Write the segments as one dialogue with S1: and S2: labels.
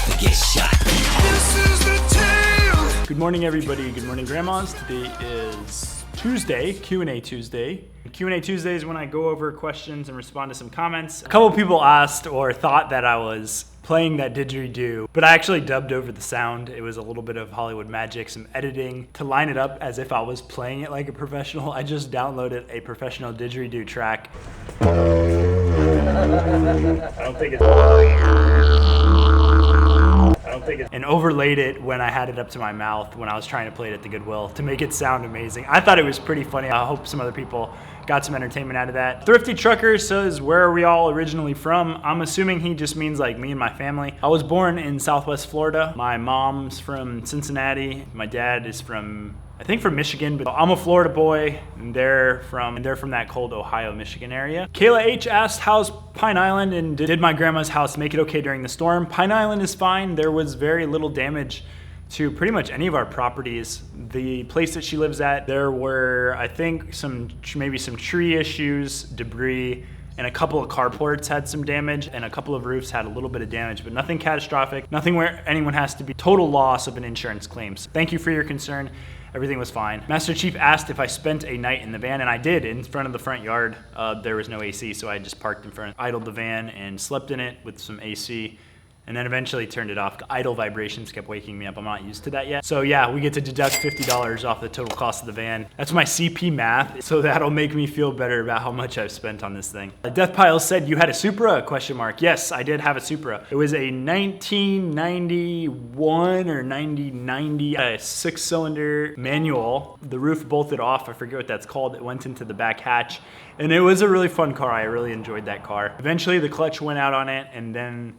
S1: to get shot. This is the tale.
S2: Good morning, everybody. Good morning, grandmas. Today is Tuesday, Q&A Tuesday. Q&A Tuesday is when I go over questions and respond to some comments. A couple people asked or thought that I was playing that didgeridoo, but I actually dubbed over the sound. It was a little bit of Hollywood magic, some editing to line it up as if I was playing it like a professional. I just downloaded a professional didgeridoo track. I don't think it's... and overlaid it when I had it up to my mouth when I was trying to play it at the Goodwill to make it sound amazing. I thought it was pretty funny. I hope some other people got some entertainment out of that. Thrifty Trucker says, where are we all originally from? I'm assuming he just means like me and my family. I was born in Southwest Florida. My mom's from Cincinnati. My dad is from, I think, from Michigan, but I'm a Florida boy, and they're from that cold Ohio, Michigan area. Kayla H asked, how's Pine Island, and did my grandma's house make it okay during the storm? Pine Island is fine. There was very little damage to pretty much any of our properties. The place that she lives at, there were, I think, maybe some tree issues, debris, and a couple of carports had some damage, and a couple of roofs had a little bit of damage, but nothing catastrophic, nothing where anyone has to be total loss of an insurance claims. Thank you for your concern. Everything was fine. Master Chief asked if I spent a night in the van, and I did, in front of the front yard. There was no AC, so I just parked in front, idled the van, and slept in it with some AC. And then eventually turned it off. Idle vibrations kept waking me up. I'm not used to that yet. So yeah, we get to deduct $50 off the total cost of the van. That's my CP math, so that'll make me feel better about how much I've spent on this thing. Death Pile said, you had a Supra, ? Yes, I did have a Supra. It was a 1991 or 90, a 6-cylinder manual. The roof bolted off, I forget what that's called. It went into the back hatch. And it was a really fun car. I really enjoyed that car. Eventually the clutch went out on it, and then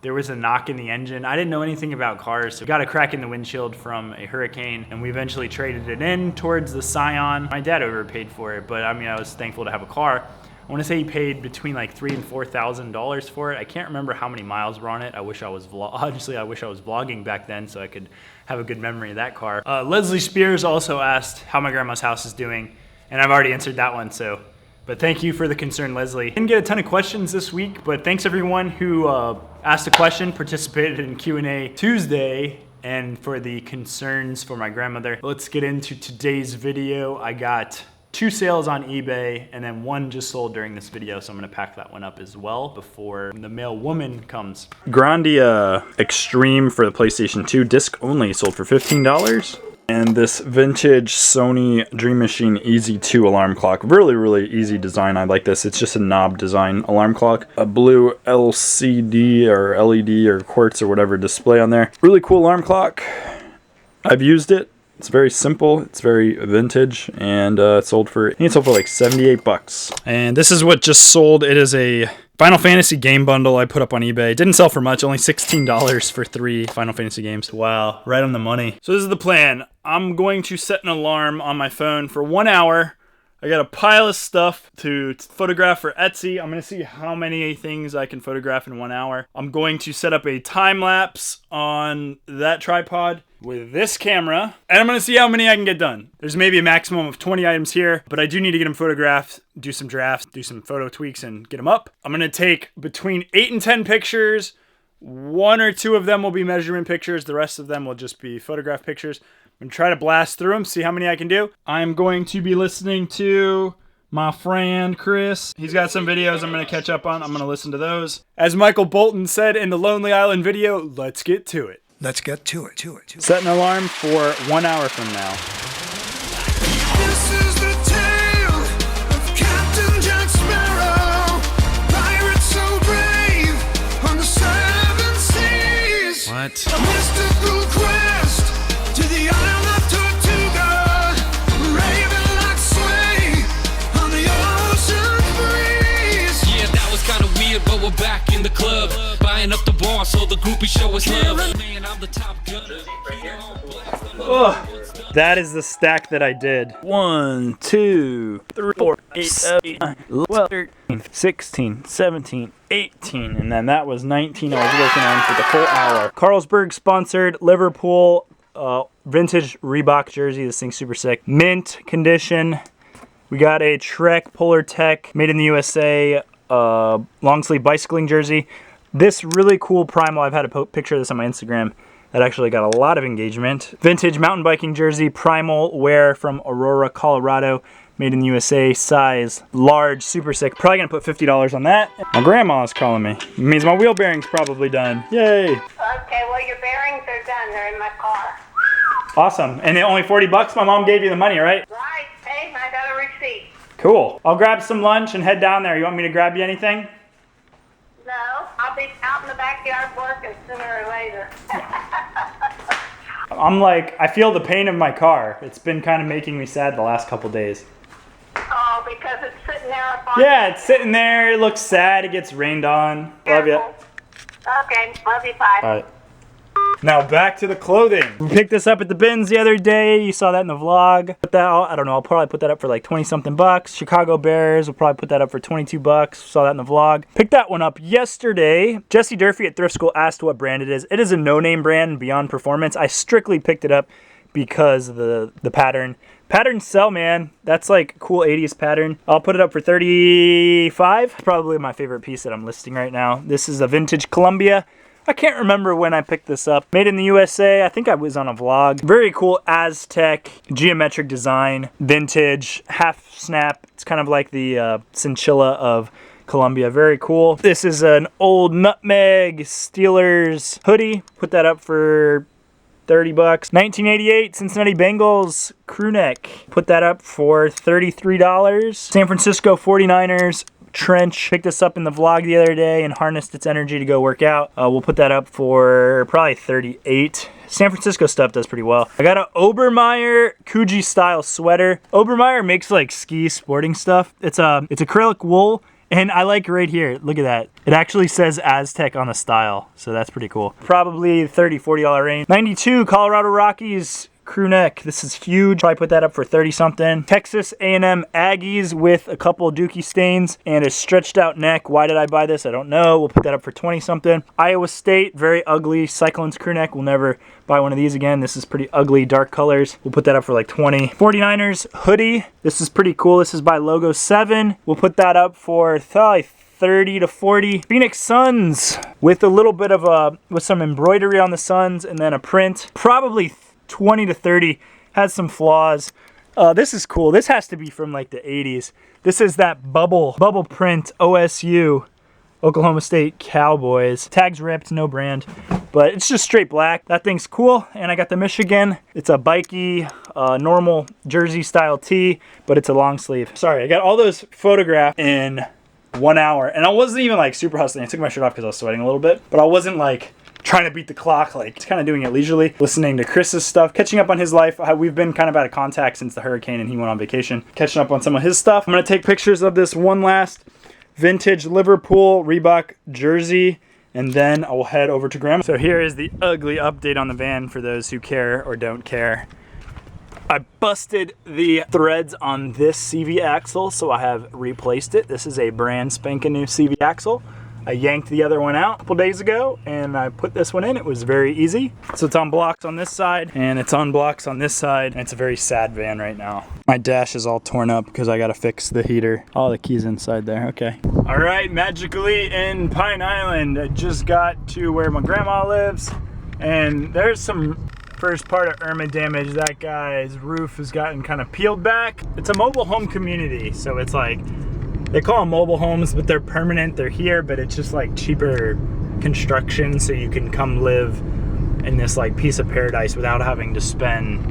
S2: there was a knock in the engine. I didn't know anything about cars, so we got a crack in the windshield from a hurricane, and we eventually traded it in towards the Scion. My dad overpaid for it, but I mean, I was thankful to have a car. I want to say he paid between like $3,000 and $4,000 for it. I can't remember how many miles were on it. I wish I was vlogging back then so I could have a good memory of that car. Leslie Spears also asked how my grandma's house is doing, and I've already answered that one, but thank you for the concern, Leslie. Didn't get a ton of questions this week, but thanks everyone who asked a question, participated in Q&A Tuesday, and for the concerns for my grandmother. Let's get into today's video. I got 2 sales on eBay, and then 1 just sold during this video, so I'm gonna pack that one up as well before the mail woman comes. Grandia Extreme for the PlayStation 2, disc only, sold for $15. And this vintage Sony Dream Machine Easy 2 alarm clock. Really, really easy design. I like this. It's just a knob design alarm clock. A blue LCD or LED or quartz or whatever display on there. Really cool alarm clock. I've used it. It's very simple. It's very vintage, and it sold for like 78 bucks. And this is what just sold. It is a Final Fantasy game bundle I put up on eBay. It didn't sell for much, only $16 for 3 Final Fantasy games. Wow, right on the money. So this is the plan. I'm going to set an alarm on my phone for 1 hour. I got a pile of stuff to photograph for Etsy. I'm gonna see how many things I can photograph in 1 hour. I'm going to set up a time lapse on that tripod with this camera, and I'm gonna see how many I can get done. There's maybe a maximum of 20 items here, but I do need to get them photographed, do some drafts, do some photo tweaks, and get them up. I'm gonna take between 8 and 10 pictures. 1 or 2 of them will be measurement pictures. The rest of them will just be photograph pictures. I'm gonna try to blast through them, see how many I can do. I'm going to be listening to my friend Chris. He's got some videos I'm gonna catch up on. I'm gonna listen to those. As Michael Bolton said in the Lonely Island video, let's get to it.
S3: Let's get to it.
S2: Set an alarm for 1 hour from now.
S1: This is the tale of Captain Jack Sparrow, pirate so brave on the 7 seas.
S3: What?
S1: A mystical quest to the isle of Tortuga, raving like sway on the ocean breeze.
S4: Yeah, that was kinda weird, but we're back in the club, buying up the bar so the groupie show us love. Man, I'm the top gunner.
S2: Oh, that is the stack that I did. 1, 2, 3, 4, 8, 7, 9, 12, 13, 16, 17, 18, and then that was 19 I was working on for the full hour. Carlsberg sponsored Liverpool vintage Reebok jersey. This thing's super sick. Mint condition. We got a Trek Polar Tech made in the USA long sleeve bicycling jersey. this really cool Primal. I've had a picture of this on my Instagram that actually got a lot of engagement. Vintage mountain biking jersey, Primal wear from Aurora, Colorado. Made in the USA, size large, super sick. Probably gonna put $50 on that. My grandma's calling me. It means my wheel bearing's probably done. Yay.
S3: Okay, well your bearings are done. They're in my car.
S2: Awesome. And only 40 bucks? My mom gave you the money, right?
S3: Right, hey, I got a receipt.
S2: Cool. I'll grab some lunch and head down there. You want me to grab you anything?
S3: No, I'll be out in the backyard working sooner or later.
S2: I'm like, I feel the pain of my car. It's been kind of making me sad the last couple days.
S3: Oh, because it's sitting there up on...
S2: Yeah, it's sitting there. It looks sad. It gets rained on. Love you.
S3: Okay, love you, bye.
S2: All right. Now back to the clothing. We picked this up at the bins the other day. You saw that in the vlog. Put that out, I don't know, I'll probably put that up for like 20 something bucks. Chicago Bears, we'll probably put that up for 22 bucks. Saw that in the vlog. Picked that one up yesterday. Jesse Durfee at Thrift School asked what brand it is. It is a no-name brand, Beyond Performance. I strictly picked it up because of the pattern. Patterns sell, man. That's like cool 80s pattern. I'll put it up for 35. Probably my favorite piece that I'm listing right now. This is a vintage Columbia. I can't remember when I picked this up. Made in the USA. I think I was on a vlog. Very cool Aztec geometric design. Vintage. Half snap. It's kind of like the chinchilla of Columbia. Very cool. This is an old Nutmeg Steelers hoodie. Put that up for 30 bucks. 1988 Cincinnati Bengals crew neck. Put that up for $33. San Francisco 49ers trench. Picked this up in the vlog the other day and harnessed its energy to go work out. We'll put that up for probably 38. San Francisco stuff does pretty well. I got an Obermeyer Coogee style sweater. Obermeyer makes like ski sporting stuff. It's acrylic wool. And I like right here, look at that. It actually says Aztec on the style, so that's pretty cool. Probably $30, $40 range. 92 Colorado Rockies crew neck. This is huge. Probably put that up for 30 something. Texas A&M Aggies with a couple Dookie stains and a stretched out neck. Why did I buy this? I don't know. We'll put that up for 20 something. Iowa State, very ugly Cyclones crew neck. We'll never buy one of these again. This is pretty ugly, dark colors. We'll put that up for like 20. 49ers hoodie. This is pretty cool. This is by Logo 7. We'll put that up for 30 to 40. Phoenix Suns with a little bit of with some embroidery on the Suns and then a print. Probably 20 to 30. Has some flaws. This is cool. This has to be from like the 80s. This is that bubble print OSU Oklahoma State Cowboys. Tags ripped, no brand, but it's just straight black. That thing's cool. And I got the Michigan. It's a bikey, normal jersey style tee, but it's a long sleeve. Sorry, I got all those photographed in 1 hour, and I wasn't even like super hustling. I took my shirt off because I was sweating a little bit, but I wasn't like trying to beat the clock, like just kind of doing it leisurely, listening to Chris's stuff, catching up on his life. We've been kind of out of contact since the hurricane and he went on vacation, catching up on some of his stuff. I'm going to take pictures of this one last vintage Liverpool Reebok jersey, and then I will head over to Grandma. So here is the ugly update on the van for those who care or don't care. I busted the threads on this CV axle, so I have replaced it. This is a brand spanking new CV axle. I yanked the other one out a couple days ago and I put this one in. It was very easy. So it's on blocks on this side and it's on blocks on this side. And it's a very sad van right now. My dash is all torn up because I got to fix the heater. All the keys inside there. Okay. All right, magically in Pine Island, I just got to where my grandma lives and there's some first part of Irma damage. That guy's roof has gotten kind of peeled back. It's a mobile home community, so it's like, they call them mobile homes, but they're permanent. They're here, but it's just like cheaper construction, so you can come live in this like piece of paradise without having to spend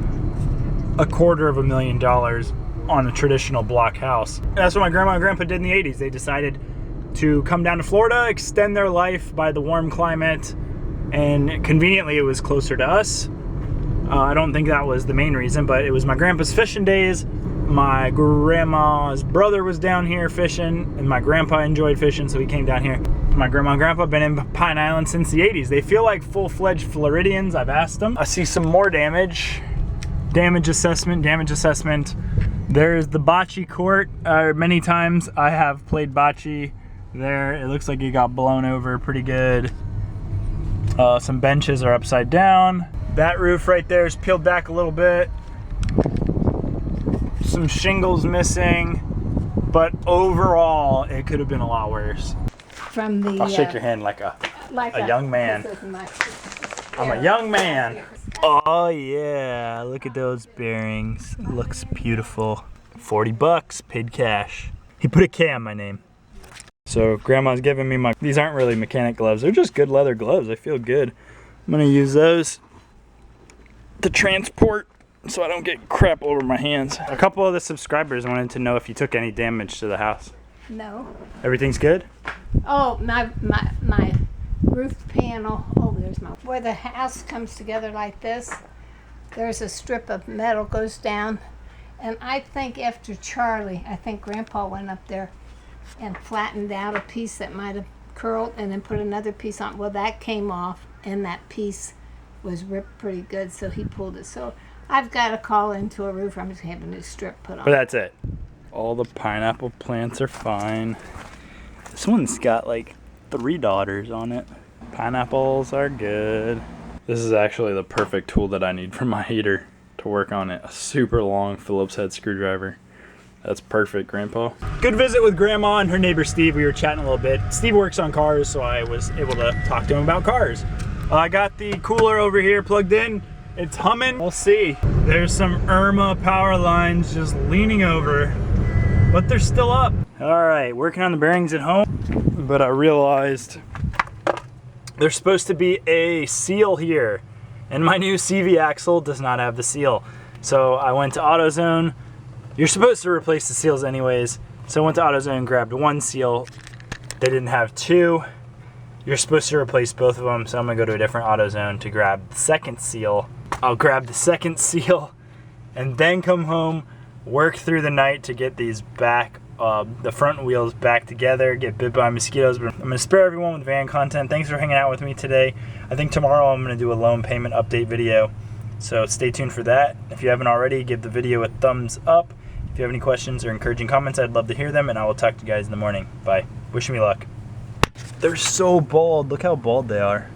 S2: $250,000 on a traditional block house. And that's what my grandma and grandpa did in the 80s. They decided to come down to Florida, extend their life by the warm climate, and conveniently it was closer to us. I don't think that was the main reason, but it was my grandpa's fishing days. My grandma's brother was down here fishing, and my grandpa enjoyed fishing, so he came down here. My grandma and grandpa have been in Pine Island since the 80s. They feel like full-fledged Floridians. I've asked them. I see some more damage. Damage assessment. There's the bocce court. Many times I have played bocce there. It looks like it got blown over pretty good. Some benches are upside down. That roof right there is peeled back a little bit. Some shingles missing, but overall it could have been a lot worse.
S5: From the
S2: I'll shake your hand like a
S5: like
S2: a young man.
S5: this is my-
S2: I'm a young man. Oh yeah, look at those bearings. It looks beautiful. 40 bucks, paid cash. He put a K on my name. So grandma's giving me my, these aren't really mechanic gloves. They're just good leather gloves. I feel good. I'm gonna use those to transport so I don't get crap all over my hands. A couple of the subscribers wanted to know if you took any damage to the house.
S5: No.
S2: Everything's good?
S5: Oh, my roof panel. Oh, there's my. Where the house comes together like this, there's a strip of metal goes down. And I think after Charlie, I think Grandpa went up there and flattened out a piece that might have curled and then put another piece on. Well, that came off and that piece was ripped pretty good, so he pulled it. So I've got to call into a roofer. I'm just going to have a new strip put on.
S2: But that's it. All the pineapple plants are fine. This one's got like 3 daughters on it. Pineapples are good. This is actually the perfect tool that I need for my heater to work on it. A super long Phillips head screwdriver. That's perfect, Grandpa. Good visit with Grandma and her neighbor Steve. We were chatting a little bit. Steve works on cars, so I was able to talk to him about cars. I got the cooler over here plugged in. It's humming. We'll see. There's some Irma power lines just leaning over, but they're still up. All right, working on the bearings at home, but I realized there's supposed to be a seal here, and my new CV axle does not have the seal. So I went to AutoZone. You're supposed to replace the seals anyways. So I went to AutoZone and grabbed 1 seal. They didn't have 2. You're supposed to replace both of them, so I'm gonna go to a different AutoZone to grab the 2nd seal. I'll grab the 2nd seal and then come home, work through the night to get these back, the front wheels back together, get bit by mosquitoes. But I'm gonna spare everyone with van content. Thanks for hanging out with me today. I think tomorrow I'm gonna do a loan payment update video, so stay tuned for that. If you haven't already, give the video a thumbs up. If you have any questions or encouraging comments, I'd love to hear them, and I will talk to you guys in the morning. Bye. Wish me luck. They're so bald. Look how bald they are.